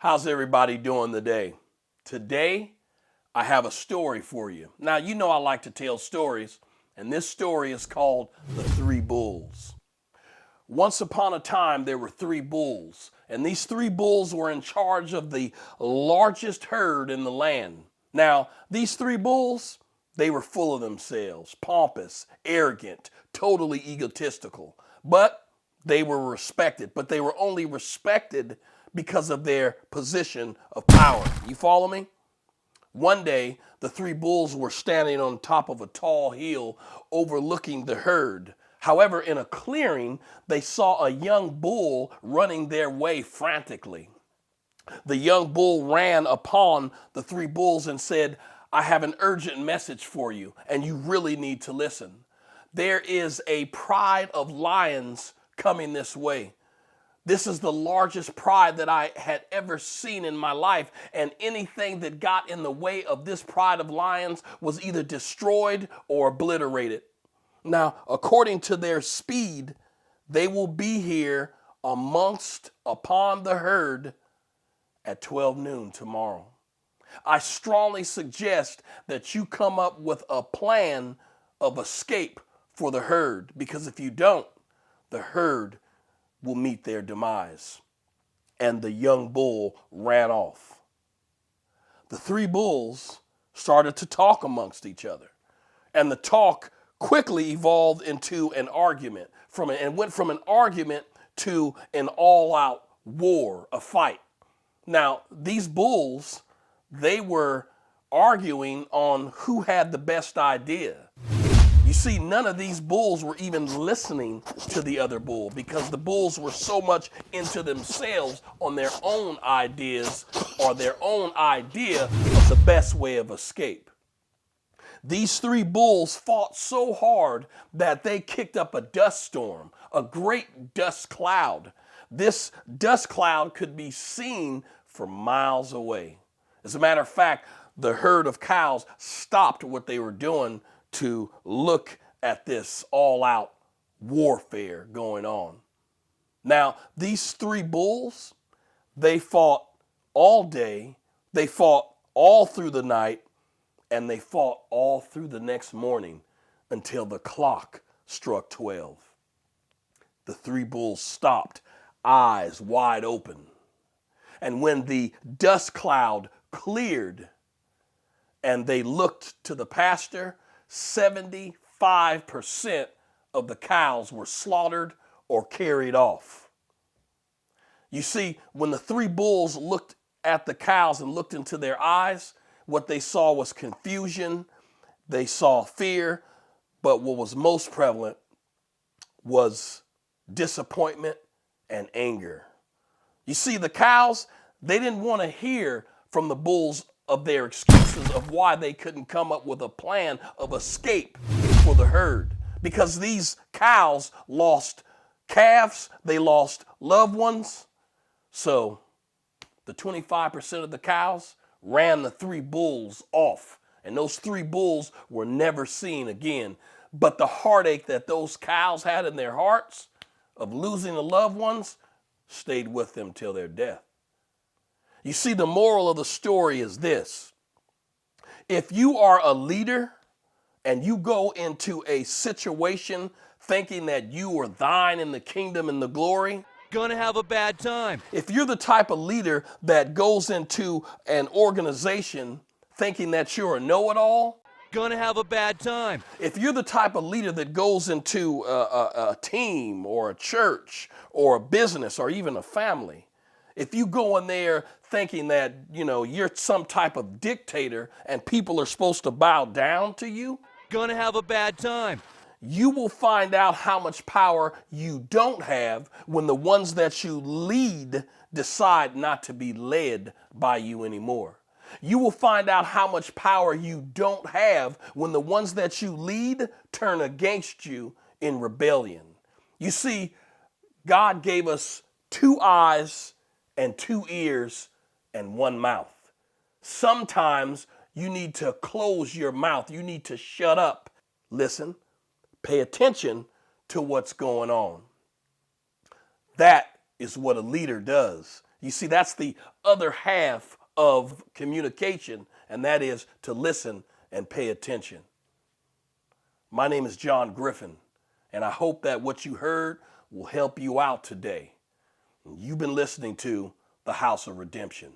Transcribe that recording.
How's everybody doing today? Today, I have a story for you. Now, you know I like to tell stories, and this story is called The Three Bulls. Once upon a time, there were three bulls, and these three bulls were in charge of the largest herd in the land. Now, these three bulls, they were full of themselves, pompous, arrogant, totally egotistical. But they were respected, but they were only respected because of their position of power. You follow me? One day, the three bulls were standing on top of a tall hill overlooking the herd. However, in a clearing, they saw a young bull running their way frantically. The young bull ran upon the three bulls and said, "I have an urgent message for you, and you really need to listen. There is a pride of lions coming this way. This is the largest pride that I had ever seen in my life, and anything that got in the way of this pride of lions was either destroyed or obliterated. Now, according to their speed, they will be here upon the herd at 12 noon tomorrow. I strongly suggest that you come up with a plan of escape for the herd, because if you don't, the herd will meet their demise." And the young bull ran off. The three bulls started to talk amongst each other, and the talk quickly evolved into an argument and went from an argument to an all-out war, a fight. Now, these bulls, they were arguing on who had the best idea. You see, none of these bulls were even listening to the other bull, because the bulls were so much into themselves on their own ideas or their own idea of the best way of escape. These three bulls fought so hard that they kicked up a dust storm, a great dust cloud. This dust cloud could be seen for miles away. As a matter of fact, the herd of cows stopped what they were doing to look at this all-out warfare going on. Now, these three bulls, they fought all day, they fought all through the night, and they fought all through the next morning until the clock struck 12. The three bulls stopped, eyes wide open. And when the dust cloud cleared and they looked to the pasture, 75% of the cows were slaughtered or carried off. You see, when the three bulls looked at the cows and looked into their eyes, what they saw was confusion, they saw fear, but what was most prevalent was disappointment and anger. You see, the cows, they didn't want to hear from the bulls of their excuses of why they couldn't come up with a plan of escape for the herd, because these cows lost calves, they lost loved ones. So the 25% of the cows ran the three bulls off, and those three bulls were never seen again. But the heartache that those cows had in their hearts of losing the loved ones stayed with them till their death. You see, the moral of the story is this: if you are a leader and you go into a situation thinking that you are thine in the kingdom and the glory, gonna have a bad time. if you're the type of leader that goes into an organization thinking that you're a know-it-all, Gonna have a bad time. if you're the type of leader that goes into a team or a church or a business or even a family, if you go in there thinking that, you're some type of dictator and people are supposed to bow down to you, Gonna have a bad time. you will find out how much power you don't have when the ones that you lead decide not to be led by you anymore. You will find out how much power you don't have when the ones that you lead turn against you in rebellion. You see, God gave us 2 eyes and 2 ears and 1 mouth. Sometimes you need to close your mouth. You need to shut up. Listen, pay attention to what's going on. That is what a leader does. You see, that's the other half of communication, and that is to listen and pay attention. My name is John Griffin, and I hope that what you heard will help you out today. You've been listening to the House of Redemption.